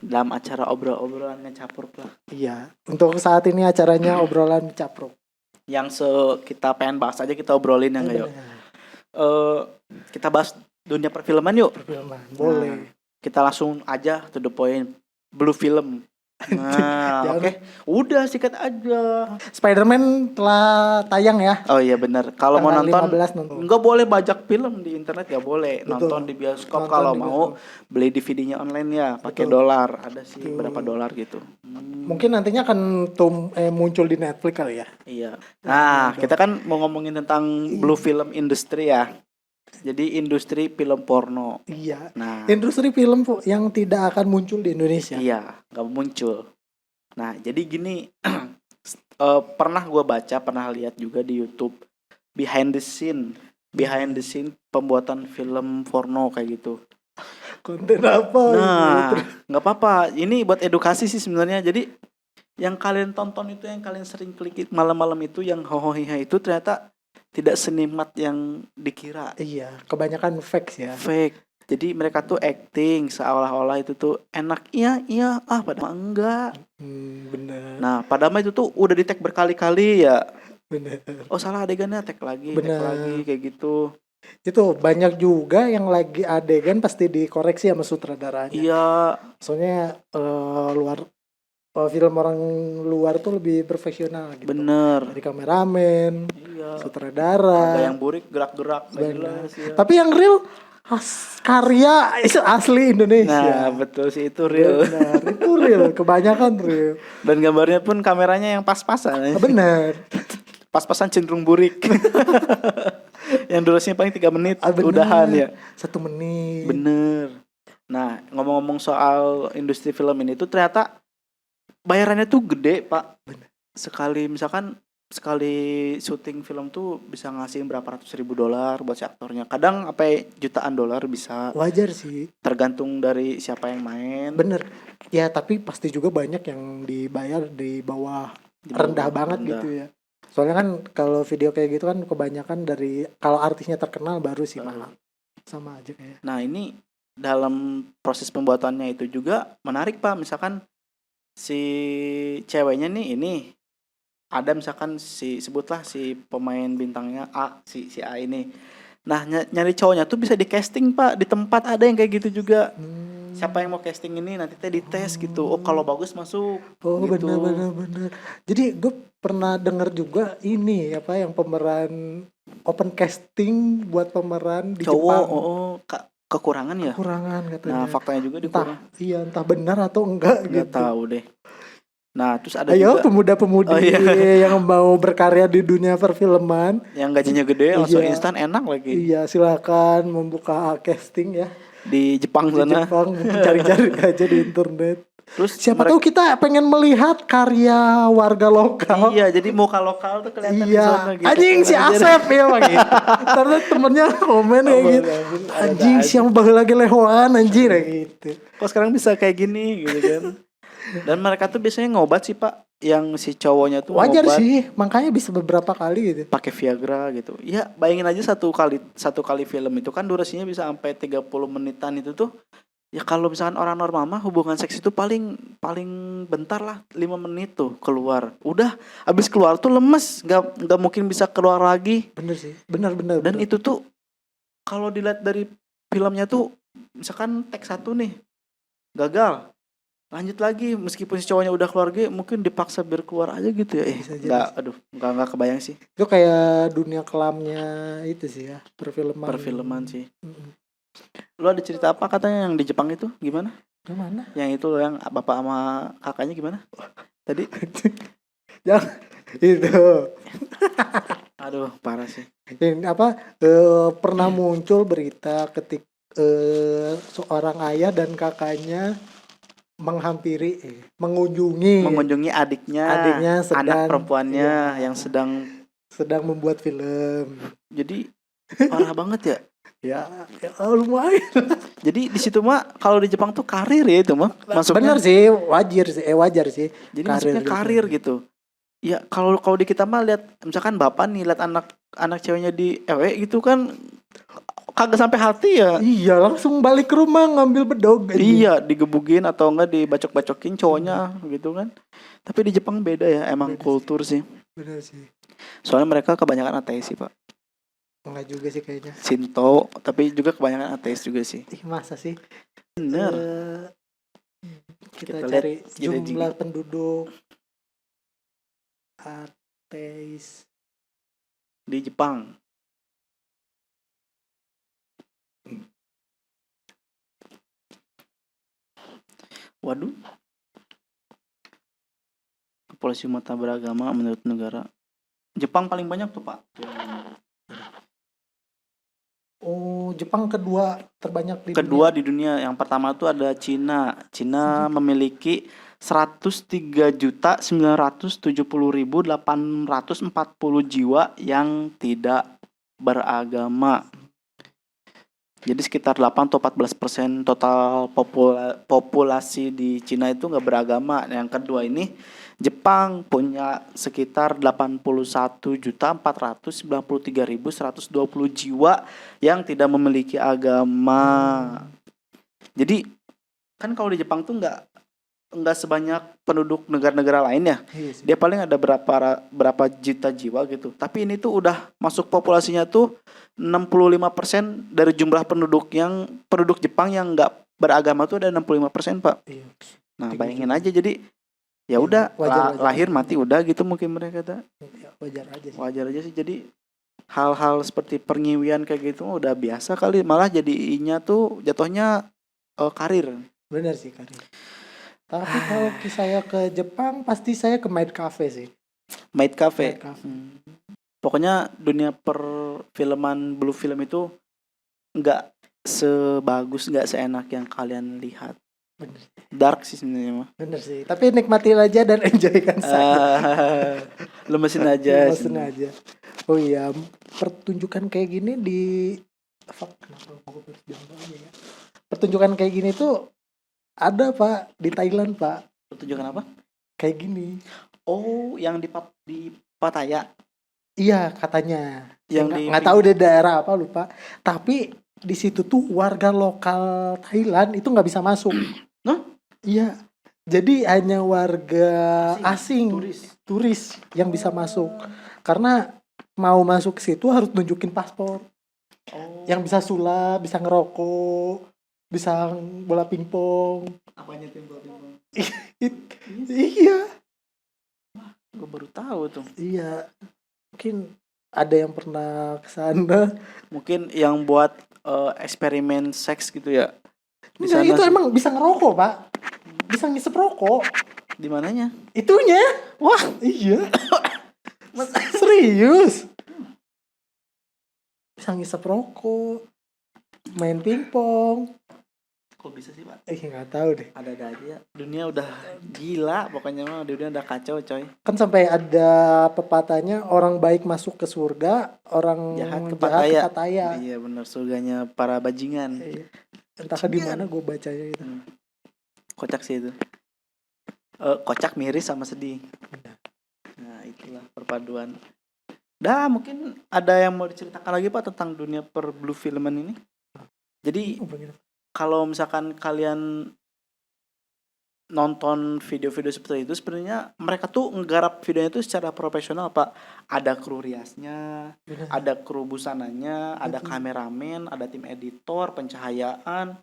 dalam acara obrol-obrolan ngecapruk lah. Iya, untuk saat ini acaranya obrolan capruk. Yang kita pengen bahas aja kita obrolin ya nggak yuk. Kita bahas dunia perfilman yuk. Perfilman, boleh. Nah, kita langsung aja to the point. Blue Film. Nah, oke. Udah sikat aja. Spider-Man telah tayang ya. Oh iya benar. Kalau mau Tanggal nonton 15 nggak boleh bajak film di internet, nggak boleh. Betul. Nonton di bioskop. Nonton Kalau di mau beli DVD-nya online ya pakai dolar. Ada sih berapa dolar gitu. Mungkin nantinya akan muncul di Netflix kali ya. Iya. Nah, kita kan mau ngomongin tentang Blue Film Industry ya. Jadi industri film porno. Iya. Nah, industri film yang tidak akan muncul di Indonesia. Iya, nggak muncul. Nah, jadi gini, pernah lihat juga di YouTube behind the scene pembuatan film porno kayak gitu. Konten apa? Nah, nggak apa-apa. Ini buat edukasi sih sebenarnya. Jadi yang kalian tonton itu, yang kalian sering klik malam-malam itu, yang hohohiha itu ternyata tidak senikmat yang dikira. Iya, kebanyakan fake ya. Fake. Jadi mereka tuh acting seolah-olah itu tuh enak. Iya, padahal enggak. Bener. Nah, padahal itu tuh udah di-tag berkali-kali ya. Bener. Oh, salah adegannya, tag lagi kayak gitu. Itu banyak juga yang lagi adegan pasti dikoreksi sama sutradaranya. Iya. Soalnya film orang luar tuh lebih profesional gitu. Bener. Dari kameramen, sutradara. Ada yang burik gerak-gerak. Jelas, ya. Tapi yang real karya asli Indonesia. Nah, betul sih, itu real. Benar, itu real, kebanyakan real. Dan gambarnya pun kameranya yang pas-pasan. Benar. Pas-pasan cenderung burik. Yang durasinya paling 3 menit, udahan ya. 1 menit. Bener. Nah, ngomong-ngomong soal industri film ini tuh ternyata bayarannya tuh gede, Pak. Bener. Sekali syuting film tuh bisa ngasihin berapa ratus ribu dolar buat si aktornya. Kadang sampai jutaan dolar bisa. Wajar sih. Tergantung dari siapa yang main. Bener. Ya, tapi pasti juga banyak yang dibayar di bawah rendah banget gitu ya. Soalnya kan kalau video kayak gitu kan kebanyakan dari kalau artisnya terkenal baru sih mahal. Sama aja kayak. Nah, ini dalam proses pembuatannya itu juga menarik, Pak. Misalkan si ceweknya nih ini ada, misalkan sebutlah si pemain bintangnya A, si A ini. Nah, nyari cowoknya tuh bisa di casting, Pak, di tempat. Ada yang kayak gitu juga. Siapa yang mau casting ini nanti teh dites gitu. Oh, kalau bagus masuk. Oh, gitu. benar. Jadi gue pernah dengar juga ini yang pemeran open casting buat pemeran di cowok, Jepang. Kekurangan ya? Kekurangan katanya. Nah, faktanya juga dikurang. Entah benar atau enggak gitu. Enggak tahu deh. Nah, terus ada juga pemuda-pemudi yang mau berkarya di dunia perfilman, yang gajinya gede, langsung instan enak lagi. Iya, silakan membuka casting ya di Jepang sana. Di Jepang, cari-cari aja di internet. Terus siapa tahu kita pengen melihat karya warga lokal. Iya, jadi muka lokal tuh kelihatan di sana gitu. Anjing si Asep ya gitu. Terus temennya komen kayak gitu. Anjing siang baheula lagi lehoan anjing gitu. Kok sekarang bisa kayak gini gitu kan. Dan mereka tuh biasanya ngobat sih, Pak. Yang si cowoknya tuh wajar ngobat, sih, makanya bisa beberapa kali gitu. Pakai Viagra gitu. Ya, bayangin aja satu kali film itu kan durasinya bisa sampai 30 menitan itu tuh. Ya kalau misalkan orang normal mah hubungan seks itu paling bentar lah 5 menit tuh keluar. Udah habis keluar tuh lemes, nggak mungkin bisa keluar lagi. Bener sih, benar. Dan itu tuh kalau dilihat dari filmnya tuh misalkan take 1 nih gagal, lanjut lagi meskipun si cowoknya udah keluar mungkin dipaksa biar keluar aja gitu ya. Nggak kebayang sih. Itu kayak dunia kelamnya itu sih ya, perfilman sih. Lu ada cerita apa katanya yang di Jepang itu gimana? Gimana? Yang itu yang bapak sama kakaknya gimana? Tadi? Yang itu. Aduh, parah sih. Ini pernah muncul berita ketika seorang ayah dan kakaknya mengunjungi adiknya anak perempuannya yang sedang membuat film. Jadi parah banget ya. Ya lumayan. Jadi di situ mah kalau di Jepang tuh karir ya itu mah. Benar sih, wajar sih. Jadi maksudnya karir gitu. Ya kalau di kita mah lihat misalkan bapak nih lihat anak ceweknya di gitu kan kagak sampai hati ya. Iya, langsung balik ke rumah ngambil bedog aja. Iya, digebugin atau enggak dibacok-bacokin cowoknya gitu kan. Tapi di Jepang beda ya, emang Beda kultur sih. Benar sih. Soalnya mereka kebanyakan ateis sih, Pak. Enggak juga sih kayaknya. Shinto, tapi juga kebanyakan ateis juga sih. Masa sih? Bener. Kita Kita cari lihat jumlah penduduk ateis di Jepang. Waduh. Populasi umat beragama menurut negara. Jepang paling banyak tuh, Pak. Oh, Jepang kedua terbanyak di Kedua di dunia. Yang pertama tuh ada Cina. Cina memiliki 103.970.840 jiwa yang tidak beragama. Jadi sekitar 8 atau 14% total populasi di Cina itu nggak beragama. Yang kedua ini Jepang punya sekitar 81.493.120 jiwa yang tidak memiliki agama. Jadi kan kalau di Jepang tuh nggak sebanyak penduduk negara-negara lain ya. Iya sih. Dia paling ada berapa juta jiwa gitu. Tapi ini tuh udah masuk populasinya tuh 65% dari jumlah penduduk Jepang yang nggak beragama tuh ada 65%, Pak. Iya. Nah, Tinggi bayangin juga. aja jadi ya udah wajar. lahir mati udah gitu mungkin mereka kata. Ya, wajar aja sih. Wajar aja sih. Jadi hal-hal seperti pernyiwian kayak gitu udah biasa kali, malah jadinya tuh jatuhnya karir. Benar sih Karin. Tapi kalau saya ke Jepang pasti saya ke Maid Cafe sih. Maid Cafe. Maid Cafe. Pokoknya dunia perfilman blue film itu nggak sebagus, nggak seenak yang kalian lihat. Bener. Dark sih sebenarnya mah. Bener sih. Tapi nikmati aja dan enjoy kan saya. Lemesin aja. Lemesin aja. Oh iya, pertunjukan kayak gini di kenapa aku harus bilang aja ya? Pertunjukan kayak gini tuh ada Pak di Thailand Pak. Pertunjukan apa? Kayak gini. Oh, yang di Pattaya. Iya katanya. Yang Nggak tahu di daerah apa lupa. Tapi di situ tuh warga lokal Thailand itu nggak bisa masuk. Hah? Iya. Jadi hanya warga asing turis yang bisa masuk. Karena mau masuk ke situ harus nunjukin paspor. Yang bisa sulap, bisa ngerokok, bisa bola pingpong. Apanya tuh bola pingpong? Iya. Gue baru tahu tuh. Iya. Mungkin ada yang pernah ke sana. Mungkin yang buat eksperimen seks gitu ya. Enggak, itu emang bisa ngerokok, Pak. Bisa ngisep rokok. Di mananya? Itunya. Wah, iya. Serius. Bisa ngisep rokok. Main pingpong. Kok bisa sih, Pak? Nggak tahu deh. Ada aja. Dunia udah gila, pokoknya mah dunia udah kacau, coy. Kan sampai ada pepatahnya orang baik masuk ke surga, orang Jahat ke Pattaya. Iya benar, surganya para bajingan. Entah di mana gue bacanya itu. Kocak sih itu. Kocak, miris sama sedih. Nah, itulah perpaduan. Dah, mungkin ada yang mau diceritakan lagi Pak tentang dunia per blue filman ini? Jadi kalau misalkan kalian nonton video-video seperti itu, sebenarnya mereka tuh nggarap videonya itu secara profesional, Pak. Ada kru riasnya, ada kru busananya, ada kameramen, ada tim editor, pencahayaan.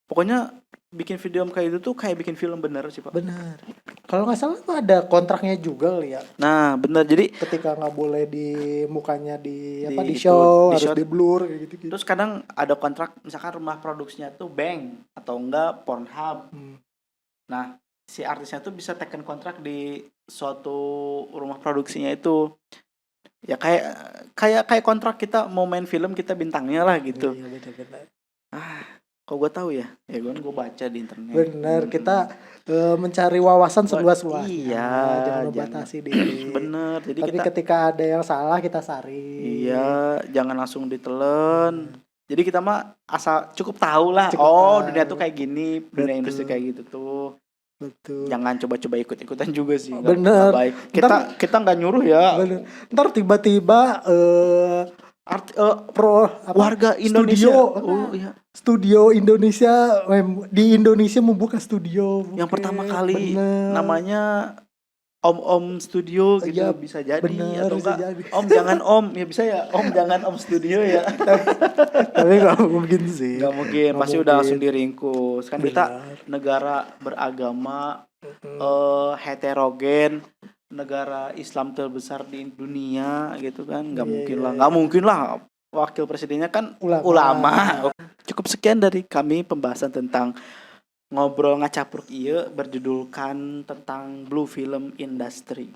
Pokoknya bikin video kayak itu tuh kayak bikin film bener sih, Pak. Benar. Kalau nggak salah tuh ada kontraknya juga kali ya. Nah, bener. Jadi ketika nggak boleh di mukanya di show, harus di blur kayak gitu. Terus kadang ada kontrak, misalkan rumah produksinya tuh Bank atau enggak Pornhub. Nah, si artisnya tuh bisa tekan kontrak di suatu rumah produksinya itu. Ya kayak kontrak kita mau main film, kita bintangnya lah gitu. Iya, benar-benar. Kok gue tahu ya? Ya gue baca di internet. Benar, kita mencari wawasan seluas-luasnya. Iya, jangan membatasi diri. Bener. Jadi tapi ketika ada yang salah kita saring. Iya, jangan langsung ditelen. Jadi kita mah asal cukup tahu lah. Dunia tuh kayak gini, dunia industri kayak gitu tuh. Betul. Jangan coba-coba ikut-ikutan juga sih. Bener. Baik. Kita nggak nyuruh ya. Bener. Ntar tiba-tiba pro warga Indonesia. studio. Oh iya. Studio Indonesia di Indonesia membuka studio. Yang pertama kali bener. namanya Om Studio gitu, Iya, bisa jadi bener, atau bisa enggak jadi. Om jangan Om, ya bisa ya Om jangan Om Studio ya. Tapi nggak mungkin sih. Nggak mungkin, Nggak pasti udah mungkin. langsung diringkus. Kan kita Benar. negara beragama, heterogen, negara Islam terbesar di dunia gitu kan. Nggak Iya, mungkin iya, lah, iya. nggak mungkin lah. Wakil presidennya kan ulama. Cukup sekian dari kami pembahasan tentang ngobrol ngacapruk ieu berjudulkan tentang Blue Film Industry.